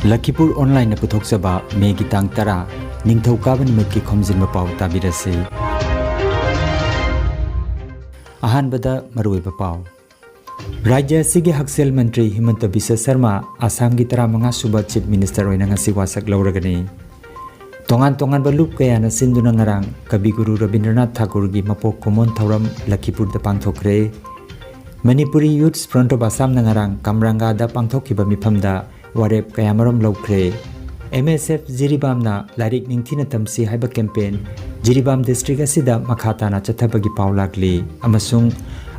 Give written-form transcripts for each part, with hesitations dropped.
Lakhipur online पुथोक्चबा Maggi तांग तरा निंगथौ काबन निमित्त की खोमजिनबा पाव ताबिरसे अहानबदा मरुइबा पाव राज्य सिगे हक्सेल मंत्री हिमंत बिश्व शर्मा आसाम की 35 सुबा चीफ मिनिस्टर ओइना ngasi wasak लौरगनी तोंगान तोंगान बलुप कयाना सिंदुना ngarang कवि गुरु रविंद्रनाथ ठाकुर की मपोक कोमोन थौरम लखीपुर दा पांगथोकरे Manipuri youths front of Assam नंगरांग कामरंगा दा पांगथोकिबा मिफमदा वारेप कयामरम लौख्रे MSF जिरीबामना लारिक निंगथिना तमसी हाइबा कैंपेन जिरीबाम डिस्ट्रिक्ट असिदा मखाताना चथबगी पाव लागली अमसुंग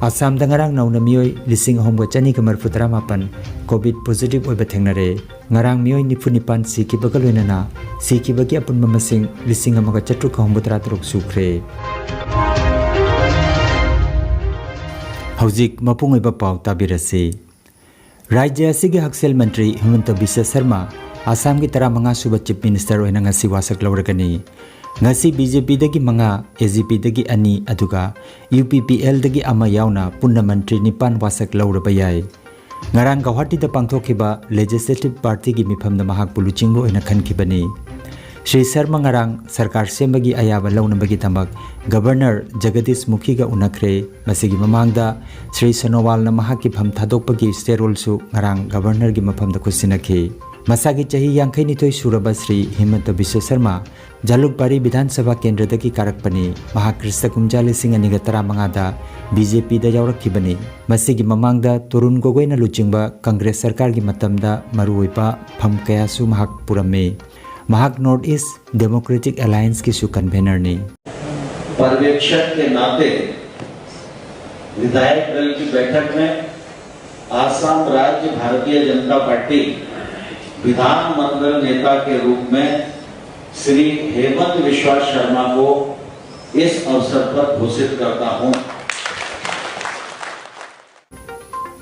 आसाम दंगरांग नौना मियोय लिसिंग होमगा चनी कमर फुतरा मापन कोविड पॉजिटिव ओइबा थेंगनरे ngarang miyoy निफुनिपान सिकिबा गलोइनाना सिकिबगी अपुनबा मसिंग लिसिंग अमगा चट्रु खौंबुतरा तरुक सुख्रे हौजिक मपुंग ओइबा पाव ताबिरसे राज्य असिगे हक्सेल मंत्री हिमंत बिश्व शर्मा आसाम की 35 सुबा चीफ मिनिस्टर ओइना ngasi wasak लौरगनी ngasi BJP दगी मंगा AGP दगी अनि अदुगा UPPL दगी अमा यावना पुन्ना मंत्री निपान वाsak लौरबा याय ngarang Guwahati da pangthokiba legislative party की मिफम दा महाक पुलुचिंगो ओइना खनखिबनी श्री शर्मा ngarang सरकार सेमबगी अयाबा लौनबगी तमक गवर्नर जगदीश मुखी गा उनखरे मसिगी ममांगदा श्री सोनोवाल ना महाकी फम थादोकपगी स्टेरोलसु ngarang गवर्नर की मफम दा खुसिनखि मसागी चही 52 सुरबा श्री हिमंत बिश्व शर्मा जालुकबारी विधानसभा केंद्र दगी कारकपनी महाकृष्ण कुमजा लिसिंग अनिगा 35 दा BJP दा यावरखिबनी मसिगी ममांगदा तरुण गोगोइना लुचिंगबा कांग्रेस सरकार की मतमदा मरुओइबा फम कयासु महाक पुरमे महाक नॉर्थ ईस्ट डेमोक्रेटिक अलायंस की सु कन्वेनर ने पर्यवेक्षक के नाते विधायक दल की बैठक में आसाम राज्य भारतीय जनता पार्टी विधानमंडल नेता के रूप में श्री हेमंत बिश्व शर्मा को इस अवसर पर घोषित करता हूं।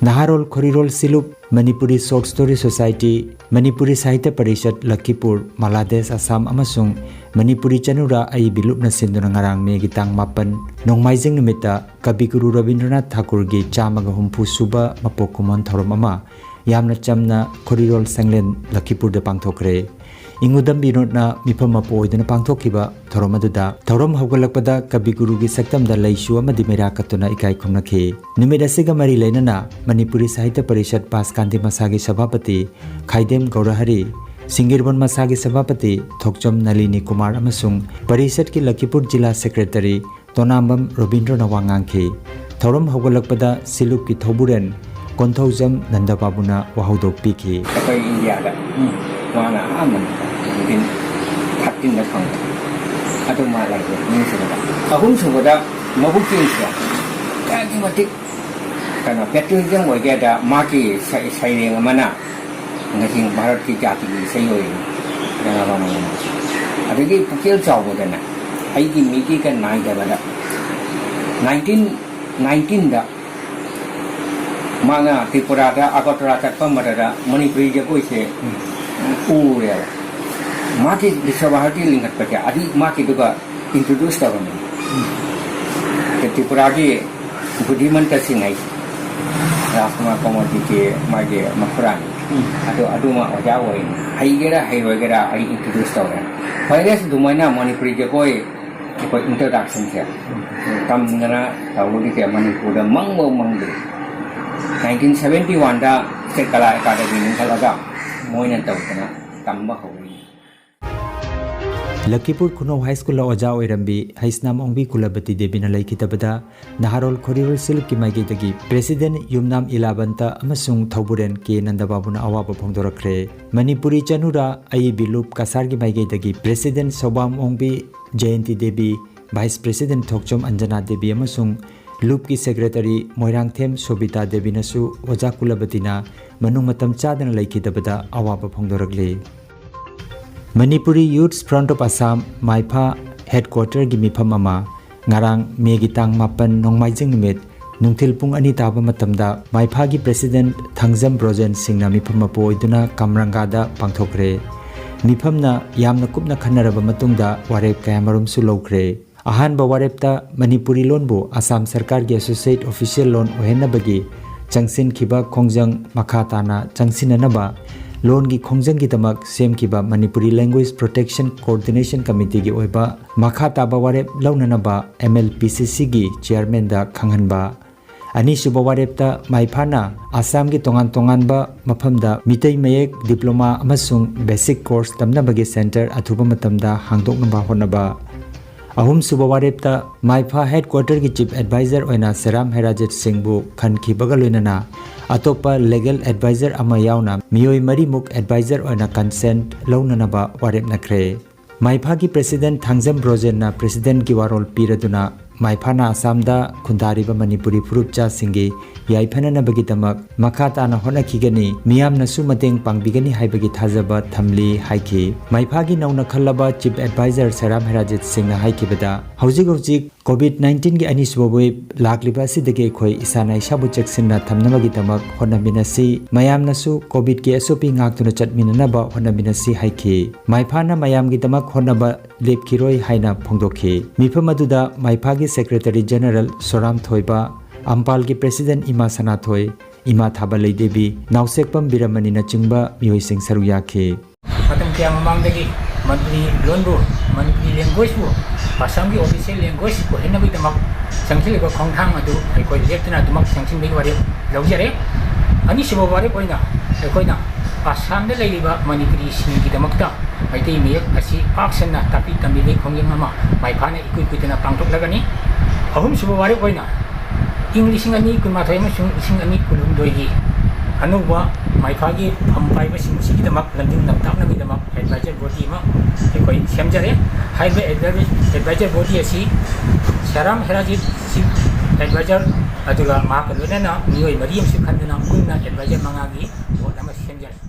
नाहरोल खोरीरोल सिलुप Manipuri short story society Manipuri Sahitya Parishad Lakhipur मालादेश Assam अमसुंग Manipuri चनुरा आई बिलुपना सिंदुना ngarang मे गितांग मापन नोंगमाइजिंग निमित्ता कवि गुरु रविंद्रनाथ ठाकुर की 150 सुबा मपोक कुमोन थौरम अमा यामना चमना खोरीरोल संगलेन लखीपुर दा पांगथोकरे इंगुदम बिनोदना मिफम मपो ओइदना पांगथोकिबा थौरम अदुदा थौरम हौगलकपदा कवि गुरु की सक्तम दा लैसु अमदि मेरा कतुना इकाई खुमनखे निमित असिगा मरी लेनना मणिपुरी साहित्य परिषद पासकांति मसागी सभापति खाइदेम गौरहरी सिंगिरबन मसागी सभापति थोकचम नलिनी कुमार अमसुंग परिषद की लखीपुर जिला सेक्रेटरी तोनामबम रविंद्र नवांगांखे थौरम हौगलकपदा सिलुक की थौबुरेन कोंथौजम नंदबाबुना वहाउदोक पीखी अखोई इंडिया दा माना आमन दिन थातिन दा खंग अदु मा लाइबो निसुदा अहुम सुबदा मबुक तिनसा कागी मतिक kana पेट्रोलियम वगैरह माकी साइरेंग मना ngasi भारत की जाति की सयोय जना बामन अदगी पुकेल चावदना आइगी मिकी का नाइ दबदा 1919 दा मांगा त्रिपुरा दा अगोतरा तक मदरा मणिपुरी जगोय से पूरे माकी विश्वभारती लिंगत पके आदि माकी दुगा इंट्रोड्यूस तबने त्रिपुरा की बुद्धिमंत सिंगाई राष्ट्रमा कमोटी के मागे मखुरानी अदो अदुमा ओजावई हाइगेरा हाइवगेरा आई इंट्रोड्यूस तवरे फाइनेस दुमैना मणिपुरी जगोय को इंट्रोडक्शन के तमना तावुदी के मणिपुर दा मंगबो मंगदे 1971 दा स्टेट कला अकादमी निखलगा मोइना तवतना तम्बा होई लखीपुर खुनो हाई स्कूल ओजा ओइरंबी हाइसनाम ओंबी कुलबती देबीना लैखितबदा नाहरोल खोरीरोल सिलुक की माइगेदगी प्रेसिडेंट युमनाम इलाबंता अमसुंग थौबुरेन के नंदबाबुना अवाब फोंदोरखरे मणिपुरी चनुरा आई बिलुप कसार की माइगेदगी president Sobam Ombi Jayanti Devi vice president Thokchom Anjana Devi अमसुंग लूप की सेक्रेटरी मोइरांगथेम सोबिता देवीनसु ओजा कुलबतीना मनुंग मतम चादना लैखितबदा अवाब फोंदोरखले Manipuri youths front of Assam माइफा हेडक्वार्टर की मिफम अमा ngarang मेगी तांग मापन नोंगमाइजिंग निमित नुंथिल पुंग अनि ताबा मतमदा माइफा की प्रेसिडेंट थांगजम ब्रोजेन सिंगना मिफम पोइदुना कामरंगादा पांगथोकरे मिफमना यामना कुपना खन्नरबा मतुंगदा वारेप कयामरुम सु लौखरे अहानबा वारेपता मणिपुरी लोनबो आसाम सरकार की एसोसिएट ऑफिशियल लोन ओहेनबगी चंगसिन खिबा खोंजंग मखाताना चंगसिननबा लोन की खोंजंग की तमक सेम की बा Manipuri language protection coordination committee की ओइबा मखा ताबा वारेप लौननबा MLPCC की चेयरमैन दा खंगहनबा अनि सुब वारेपता माइफाना आसाम की तोंगान तोंगानबा मफमदा मितै मयेक डिप्लोमा अमसुंग बेसिक कोर्स तमनबगे सेंटर अथुबा मतमदा हांगदोकनबा होनबा अहुम सुब वारेपता माइफा हेडक्वार्टर की चीफ एडवाइजर ओइना सेराम हेराजेट सिंहबु खनखिबगा लोइनना अतोपा लीगल एडवाइजर अमा यावना मियोय मरीमुक एडवाइजर ओइना कंसेंट लौननबा वारेप नखरे माइफा की प्रेसिडेंट थांगजम ब्रोजेन प्रेसिडेंट की वारोल पीरदुना माइफाना आसामदा खुंदारिबा मणिपुरी फुरुपचा सिंगे याइफननबगिदमक मखा ताना होनखिगनी मियामनसु मतेंग पांगबिगनी हाइबगी थाजबा थमली हाइखि माइफागी नौना खल्लबा चीफ एडवाइजर सेराम हेराजित सिंहना हाइखिबदा हौजिक कोविड-19 की अनिसुब वेब लाक्लिबा सिदगे खोय इसाना इसाबु चेक्सिनना थमनबगिदमक होनमिनसी मयामनसु कोविड के SOP ngaktuna chatminanaba होनमिनसी हाइखि माइफाना मयामगिदमक होनबा लेपखिरोय हाइना फोंदोखि मिफमदुदा माइफागी सेक्रेटरी जनरल सोराम थोइबा अम्पाल की प्रेसिडेंट इमा सनाथोय इमा थाबलई देवी नाउसेकपम बिरमनी नचिंबा मियोइसिंग सरुयाखे मतम क्या ममांगदगी मंत्री लोनबु मंत्री लैंग्वेज बु आसाम की ऑफिशियल लैंग्वेज को हेनबगिदमक संखिलिबा खोंथांग अदु अखोय लेक्तना दुमक संखिनबगी वारे लौजरे अनि सिबो वारे कोइना अखोयना आसाम दे लेलिबा मणिपुरी सिंगिदमकता मैतै मेयक असि पाक्सना तापि तमिले खोंगिंग अमा माइफाना इकुइ कुइतना पांगथोकलगनी अहुम सिबो वारे कोइना इंग्लिशिंग अनि कुनमाथाय अमसुंग इसिंग अनि कुलुमदोयगी अनुबा माइफागी फमपाइबा सिंगिदमक लंदिंग नमताकनगिदमक एडवाइजर बॉडी मा अखोय सेमजरे हाइबे एडवाइजर बॉडी असि सेराम हेराजित सिंह एडवाइजर अदुगा माकलोनना मियोय मरियम सिखंदना पुन्ना एडवाइजर मंगागी बोर्ड अमा सेमजरे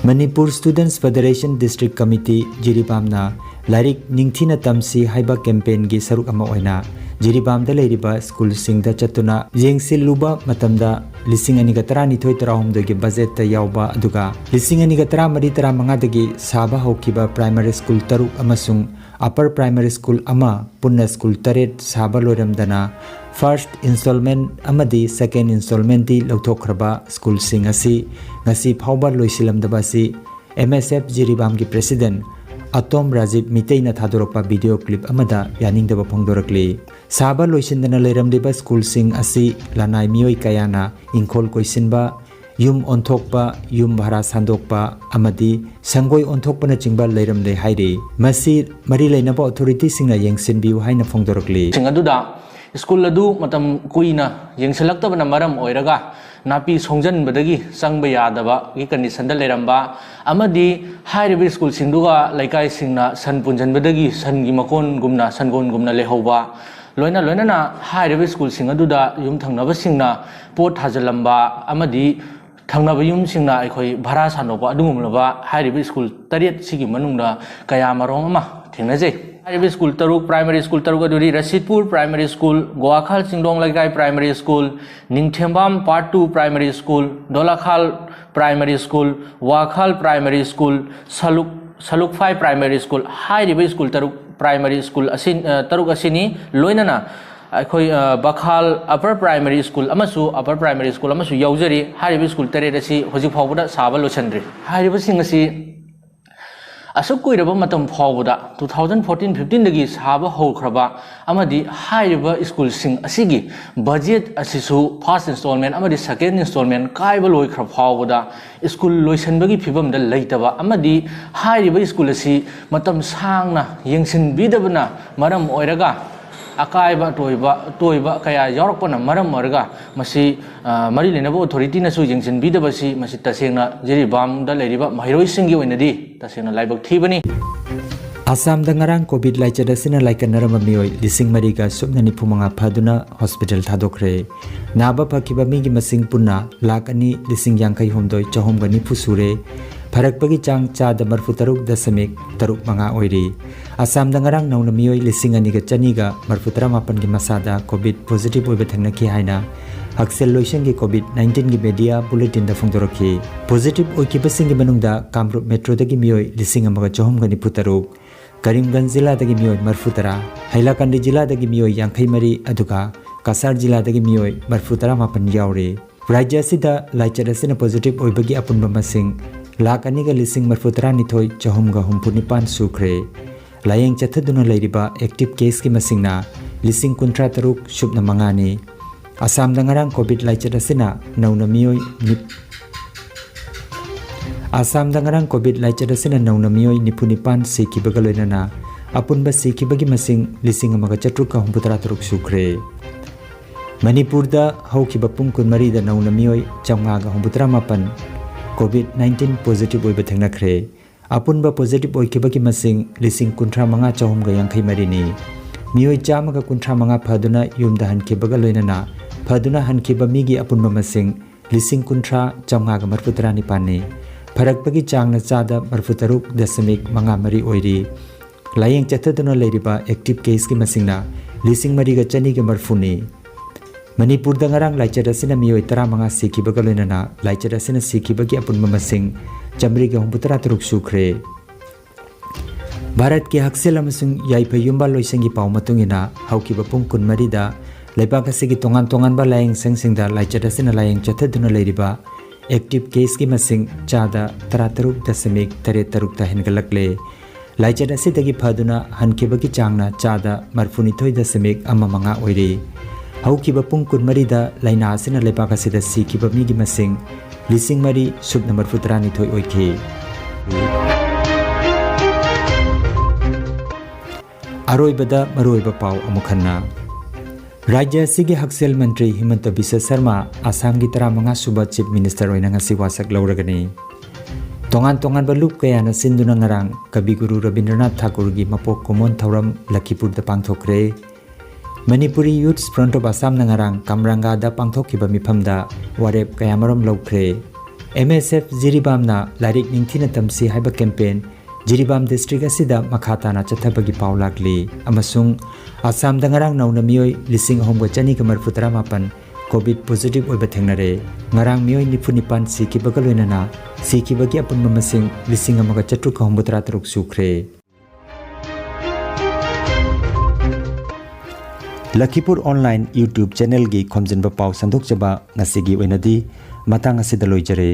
Manipur students federation district committee जिरीबामना लाइरिक निंगथिना तमसी हाइबा कैंपेन की सरुक अमा ओइना जिरीबामदा लेरिबा स्कूल सिंगदा चतुना जेंगसिलुबा मतमदा लिसिंग अनिगा तरानिथोय तराहुमदगी बजेट यावबा अदुगा लिसिंग अनिगा तरामरी तरामंगादगी साबा हौकिबा प्राइमरी स्कूल तरुक अमसुंग अपर प्राइमरी स्कूल अमा पुन्ना स्कूल तरेट साबा लोरमदना फर्स्ट इंस्टॉलमेंट अमदी सेकेंड इंस्टॉलमेंट दी लौथोखरबा स्कूल सिंग असि ngasi phauba loisillamdaba si MSF Jiribam की प्रेसिडेंट अतोम राजीव मितेना थादोरपा वीडियो क्लिप अमदा यानिंगदबा फोंदोरकली साबा लोइसिंदना लेरमदिबा स्कूल सिंग असि लानाय मियोय कयाना इंखोल कोइसिनबा युम ओंथोकपा युम भारा सांदोकपा अमदी संगोय ओंथोकपना चिंबा लेरमदे हाइरे मसी मरी लेनबा अथॉरिटी सिंगना यंगसिनबिउ हाइना फोंदोरकली सिंगदुदा स्कूल अदु मतम कुइना यंगसलक्तबना मरम ओइरगा नापी सोंजनबदगी संगब यादबा की कंडीशन द लेरंबा अमदी हाइरिबि स्कूल सिंगदुगा लैकाय सिंगना सन पुंजनबदगी सन की मकोन गुमना सनगोन गुमना लेहौबा लोइना लोइना हाइरिबि स्कूल सिंगदुदा युम थंगनबा सिंगना पोट थाजलंबा अमदी थंगनबा युम सिंगना अखोय भारा सानोबा अदुगुमलबा हाइरिबि स्कूल तरेट सिगी मनुंगदा कया मरोम अमा थेंगनजे हाइरिबि स्कूल तरुक प्राइमरी स्कूल तरुक अदुरी Rashidpur primary school Gowakhal Chingdong Leikai primary school Ningthembam part 2 primary school Dolakhal primary school Wakhal primary school सलुक 5 प्राइमरी स्कूल हाइरिबि स्कूल तरुक प्राइमरी स्कूल असिन तरुक असिनी लोइनना अखोय बखाल अपर प्राइमरी स्कूल अमसु अपर प्राइमरी स्कूल अमसु यौजरी हाइरिबि स्कूल तरेट असि होजि फावबदा साबा लोचनद्रि हाइरिबि सिंग असि असुक कुइरबा मतम फावबदा 2014-15 दगी साबा होख्रबा अमदी हाइरिबा स्कूल सिंग असिगी बजेट असिसु फर्स्ट इंस्टॉलमेंट अमदी सेकेंड इंस्टॉलमेंट काइबा लोइख्र फावबदा स्कूल लोइसनबगी फिबमदा लैतबा अमदी हाइरिबा स्कूल असि मतम सांगना यंगसिनबिदबना मरम ओइरगा अकायबा तोइबा कया यावरकपना मरम ओइरगा मसी मरी लेनबो अथॉरिटी नसु यंगसिनबिदबसी मसी तसेंगना जिरीबामदा लेरिबा महिरोइसिंगी ओइनदी तसेंगना लाइबक थीबनी आसाम दंगारांग कोविड लाइचदसिना लाइकनरम मियोय लिसिंग मरीगा सुबना निफुमंगा फदुना हॉस्पिटल थादोखरे नाबा फकिबा मिगी मसिंग पुन्ना लाख अनि लिसिंग यांखै होमदोय चहोमगा निफु सुरे फरकपगी चांग चाद मरफु तरुक दशमिक तरुक मंगा ओइरी आसाम दंगारांग नौना मियोय लिसिंग अनिगा चनीगा मरफु तरामापन की मसादा कोविड पॉजिटिव ओइबे थंगनखि हाइना हक्सेल लोइशन की कोविड-19 की मीडिया बुलेटिन दा फोंदोरखि पॉजिटिव ओइकिबसिंग की मनुंगदा कामरूप मेट्रो दगी मियोय लिसिंग अमगा चहोमगा निफु तरुक करीमगंज जिला दगी मियोय मरफु तरा हैलाकंदी जिला दगी मियोय यांखै मरी अदुगा कासार जिला दगी मियोय मरफु तरामापन यावरे राज्य असिदा लाइचर असिना पॉजिटिव ओइबगी अपुनबा मसिंग लाख अनिगा लिसिंग मरफुतरा निथोय चहुमगा हुमपुनिपान सुख्रे लायेंग चथदुना लेरिबा एक्टिव केस की मसिंगना लिसिंग कुंट्रा तरुक शुभना मंगानी असम दंगरांग कोविड लाइचर असिना नौना मियोय असम दंगरांग कोविड लाइचर असिना नौना मियोय निपुनिपान सिकिबगा लोइनाना अपुनबा सिकिबगी मसिंग लिसिंग अमगा चट्रुका हुमपुतरा तरुक सुख्रे मणिपुर दा हौखिबा पुंग कुनमरी दा नौना मियोय चौंगागा हुमपुतरा मापन कोविड-19 पॉजिटिव ओइबा थेंगनाख्रे अपुनबा पॉजिटिव ओइखिबगी मसिंग लिसिंग कुंट्रा मंगा चौहमगा यांखै मरिनी मियोय चामगा कुंट्रा मंगा फदुना युमदा हनखिबगा लोइनाना फदुना हनखिबा मिगी अपुनबा मसिंग लिसिंग कुंट्रा चौंगागा मरफुतरा निपाने फरकबगी चांगना चादा मरफुतरुक दशमिक मंगा मरी ओइरी लायेंग चथदुना लेरिबा एक्टिव केस की मसिंगना लिसिंग मरीगा चनीगा मरफुनी मणिपुर दंगरांग लाइचर असिना मियोय 15 सिकिबगा लोइनाना लाइचर असिना सिकिबगी अपुनबा मसिंग चमरीगा हुमपुतरा तरुक सुख्रे भारत के हक्सेल अमसुंग याइफयुम्बा लोइसंगी पाव मतुंगिना हौकिबा पुंग कुनमरीदा लेबाक असिगी तोंगान तोंगानबा लायेंग संगसिंगदा लाइचर असिना लायेंग चथदुना लेरिबा एक्टिव केस की मसिंग चादा 33.83 ता हेनगलकले लाइचर असिदगी फदुना हनखिबगी चांगना चादा 42.15 ओइरी हौकिबा पुंग कुनमरीदा लाइना असिना लेबाक असिदा सिकिबा मिगी मसिंग लिसिंग मरी सुब नंबर 42 ओइखि अरोइबदा मरोइबा पाव अमुखन्ना राज्य असिगी हक्सेल मंत्री हिमंत बिश्व शर्मा आसाम की 15 सुबा चीफ मिनिस्टर ओइना ngasi वासक लौरगनी तोंगान तोंगान बलुप कयाना सिंदुना ngarang कवि गुरु रविंद्रनाथ ठाकुर की मपोक कोमोन थौरम लखीपुर दा पांगथोखरे Manipuri youths front of Assam नंगारांग कामरांगा दा पांगथोखिबा मिफमदा वारेप कयामरम लौखरे MSF जिरिबामना लारिक निंथिना तमसी हाइबा कैंपेन जिरिबाम डिस्ट्रिक्ट असिदा मखाताना चथबगी पाव लागली अमसुंग असम दंगरांग नौना मियोय लिसिंग होमगा चनी का मरफुतरा मापन कोविड पॉजिटिव ओइबा थेंगनारे ngarang मियोय निफुनिपान सिकिबगा लोइनाना सिकिबगी अपुनबा मसिंग लिसिंग अमगा चट्रुका होमबुतरा तरुक सुख्रे लखीपुर ऑनलाइन यूट्यूब चैनल की खोमजिनबा पाव संदोकचबा ngasi gi oinadi matang asida loijare।